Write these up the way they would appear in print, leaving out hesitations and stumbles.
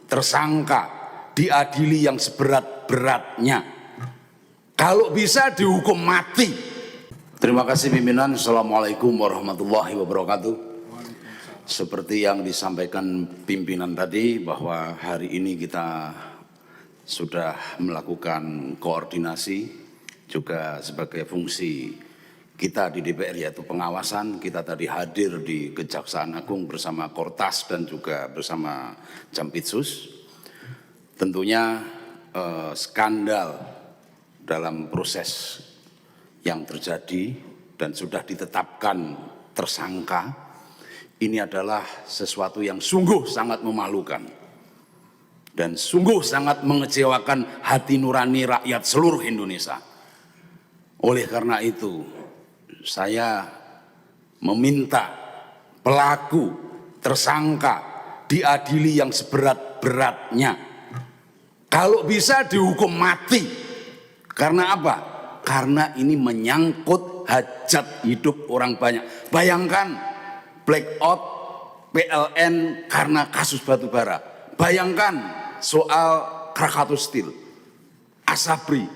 tersangka diadili yang seberat-beratnya. Kalau bisa dihukum mati. Terima kasih pimpinan. Assalamualaikum warahmatullahi wabarakatuh. Seperti yang disampaikan pimpinan tadi bahwa hari ini kita sudah melakukan koordinasi juga sebagai fungsi kita di DPR yaitu pengawasan. Kita tadi hadir di Kejaksaan Agung bersama Kortas dan juga bersama Jampitsus. Tentunya skandal dalam proses yang terjadi dan sudah ditetapkan tersangka ini adalah sesuatu yang sungguh sangat memalukan dan sungguh sangat mengecewakan hati nurani rakyat seluruh Indonesia. Oleh karena itu saya meminta pelaku tersangka diadili yang seberat-beratnya. Kalau bisa dihukum mati. Karena apa? Karena ini menyangkut hajat hidup orang banyak. Bayangkan blackout PLN karena kasus batubara. Bayangkan soal Krakatau Steel, Asabri.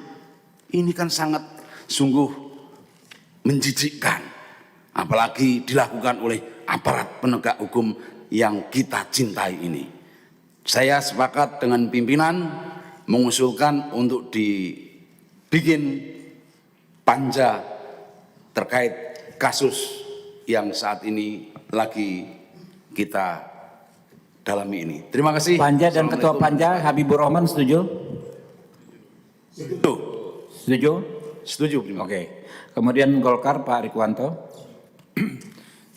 Ini kan sangat sungguh menjijikkan. Apalagi dilakukan oleh aparat penegak hukum yang kita cintai ini. Saya sepakat dengan pimpinan mengusulkan untuk dibikin panja terkait kasus yang saat ini lagi kita dalami ini. Terima kasih. Panja dan Ketua Panja Habibur Rahman setuju? Setuju. Setuju? Setuju. Oke. Kemudian Golkar Pak Rikwanto.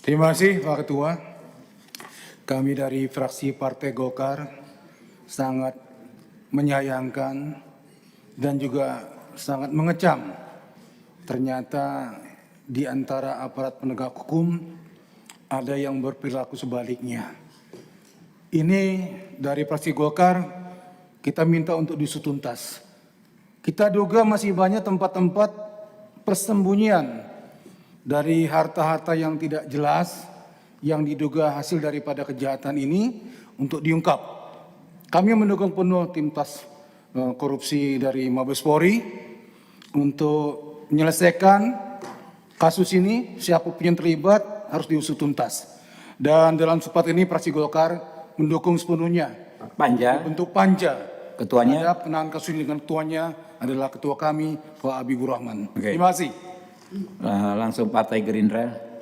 Terima kasih Pak Ketua. Kami dari fraksi Partai Golkar sangat menyayangkan dan juga sangat mengecam ternyata di antara aparat penegak hukum ada yang berperilaku sebaliknya. Ini dari fraksi Golkar kita minta untuk diusut tuntas. Kita duga masih banyak tempat-tempat persembunyian dari harta-harta yang tidak jelas yang diduga hasil daripada kejahatan ini untuk diungkap. Kami mendukung penuh tim tas korupsi dari Mabes Polri untuk menyelesaikan kasus ini. Siapapun yang terlibat harus diusut tuntas. Dan dalam supat ini fraksi Golkar mendukung sepenuhnya Panja. bentuk panja. Ketuanya? Ada penanganan kasus ini dengan ketuanya adalah ketua kami Pak Habibur Rahman. Oke. Terima kasih. Langsung Partai Gerindra.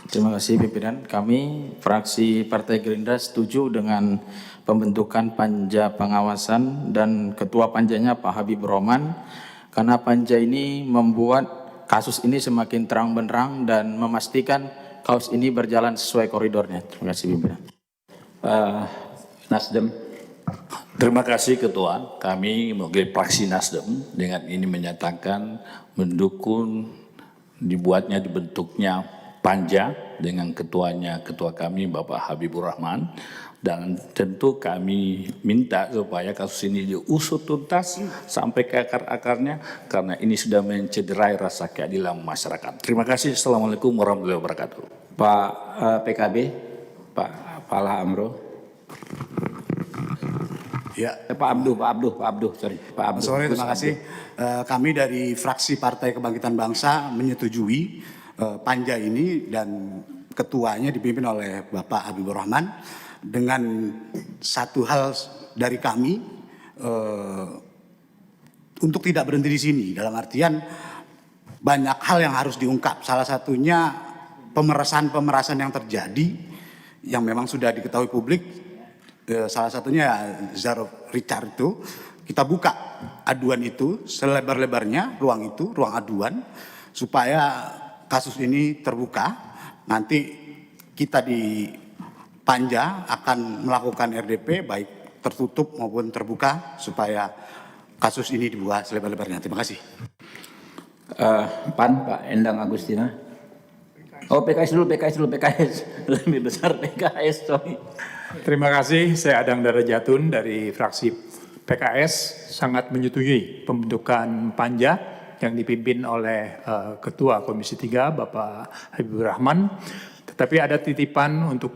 Terima kasih pimpinan. Kami fraksi Partai Gerindra setuju dengan pembentukan panja pengawasan dan ketua panjanya Pak Habibur Rahman karena panja ini membuat kasus ini semakin terang benderang dan memastikan kasus ini berjalan sesuai koridornya. Terima kasih pimpinan. Nasdem. Terima kasih Ketua. Kami mewakili fraksi Nasdem dengan ini menyatakan mendukung dibentuknya panja dengan ketuanya, ketua kami Bapak Habibur Rahman, dan tentu kami minta supaya kasus ini diusut tuntas sampai ke akar-akarnya karena ini sudah mencederai rasa keadilan masyarakat. Terima kasih. Assalamualaikum warahmatullahi wabarakatuh. Pak PKB, Pak Fala Amro. Ya, Pak Abduh, sorry. Pak Abduh. sore, terima kasih. Kami dari fraksi Partai Kebangkitan Bangsa menyetujui panja ini dan ketuanya dipimpin oleh Bapak Habibur Rahman dengan satu hal dari kami untuk tidak berhenti di sini. Dalam artian banyak hal yang harus diungkap. Salah satunya pemerasan yang terjadi yang memang sudah diketahui publik. Salah satunya Zaro Richard itu kita buka aduan itu selebar-lebarnya ruang aduan supaya kasus ini terbuka. Nanti kita di panja akan melakukan RDP baik tertutup maupun terbuka supaya kasus ini dibuka selebar-lebarnya. Terima kasih. PAN Pak Endang Agustina. Oh PKS dulu. Lebih besar PKS, sorry. Terima kasih, saya Adang Darajatun dari fraksi PKS sangat menyetujui pembentukan panja yang dipimpin oleh Ketua Komisi 3 Bapak Habibur Rahman. Tetapi ada titipan untuk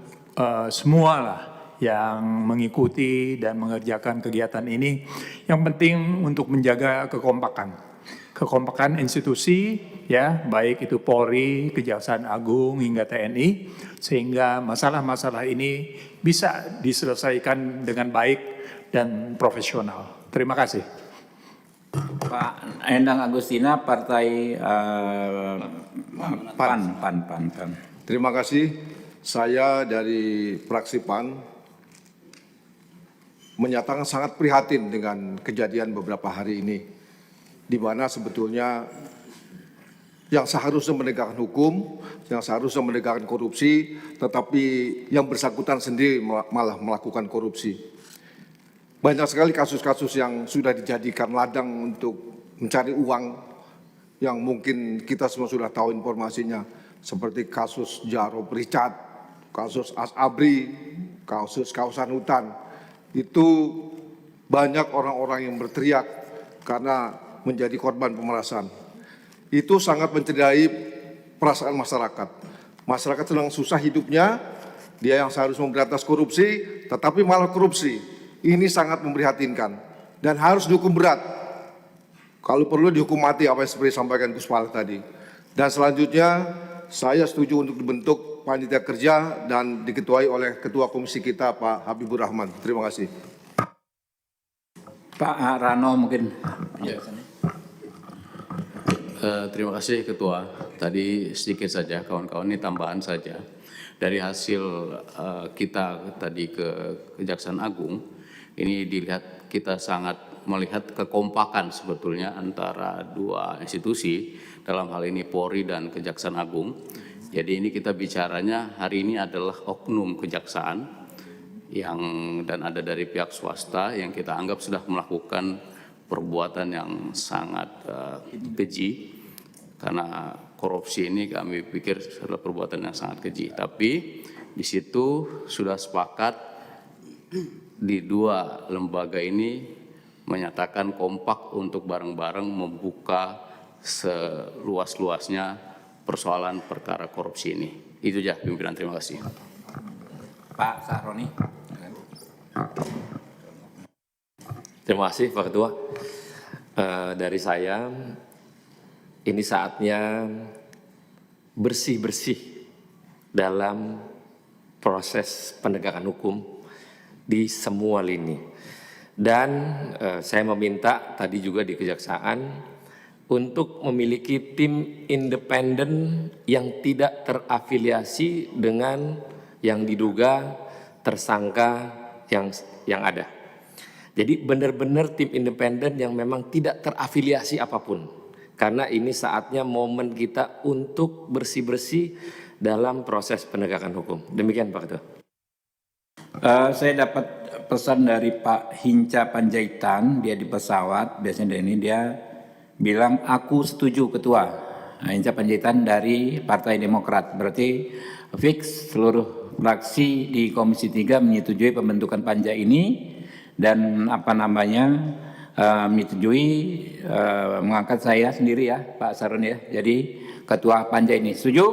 semua lah yang mengikuti dan mengerjakan kegiatan ini. Yang penting untuk menjaga kekompakan institusi, ya, baik itu Polri, Kejaksaan Agung hingga TNI, sehingga masalah-masalah ini bisa diselesaikan dengan baik dan profesional. Terima kasih. Pak Endang Agustina, Partai PAN. Terima kasih. Saya dari fraksi PAN menyatakan sangat prihatin dengan kejadian beberapa hari ini, di mana sebetulnya yang seharusnya menegakkan hukum, yang seharusnya menegakkan korupsi, tetapi yang bersangkutan sendiri malah melakukan korupsi. Banyak sekali kasus-kasus yang sudah dijadikan ladang untuk mencari uang yang mungkin kita semua sudah tahu informasinya, seperti kasus Jarod Richard, kasus Asabri, kasus kawasan hutan. Itu banyak orang-orang yang berteriak karena menjadi korban pemerasan. Itu sangat mencederai perasaan masyarakat. Masyarakat sedang susah hidupnya, dia yang seharusnya memberantas korupsi, tetapi malah korupsi. Ini sangat memprihatinkan dan harus dihukum berat. Kalau perlu dihukum mati, apa yang seperti disampaikan Gus Pala tadi. Dan selanjutnya saya setuju untuk dibentuk panitia kerja dan diketuai oleh Ketua Komisi kita Pak Habibur Rahman. Terima kasih. Pak Rano mungkin. Ya. Terima kasih Ketua. Tadi sedikit saja kawan-kawan, ini tambahan saja. Dari hasil kita tadi ke Kejaksaan Agung, ini dilihat kita sangat melihat kekompakan sebetulnya antara dua institusi, dalam hal ini Polri dan Kejaksaan Agung. Jadi ini kita bicaranya hari ini adalah oknum kejaksaan dan ada dari pihak swasta yang kita anggap sudah melakukan perbuatan yang sangat keji, karena korupsi ini kami pikir adalah perbuatan yang sangat keji. Tapi di situ sudah sepakat di dua lembaga ini menyatakan kompak untuk bareng-bareng membuka seluas-luasnya persoalan perkara korupsi ini. Itu aja pimpinan, terima kasih. Pak Sahroni. Terima kasih Pak Ketua. Dari saya, ini saatnya bersih-bersih dalam proses penegakan hukum di semua lini. Dan saya meminta tadi juga di Kejaksaan untuk memiliki tim independen yang tidak terafiliasi dengan yang diduga tersangka yang ada. Jadi benar-benar tim independen yang memang tidak terafiliasi apapun. Karena ini saatnya momen kita untuk bersih-bersih dalam proses penegakan hukum. Demikian Pak Ketua. Saya dapat pesan dari Pak Hinca Panjaitan, dia di pesawat, biasanya ini dia bilang aku setuju Ketua. Nah, Hinca Panjaitan dari Partai Demokrat, berarti fix seluruh fraksi di Komisi 3 menyetujui pembentukan panja ini dan menyetujui mengangkat saya sendiri ya Pak Sarun ya, jadi Ketua panja ini. Setuju?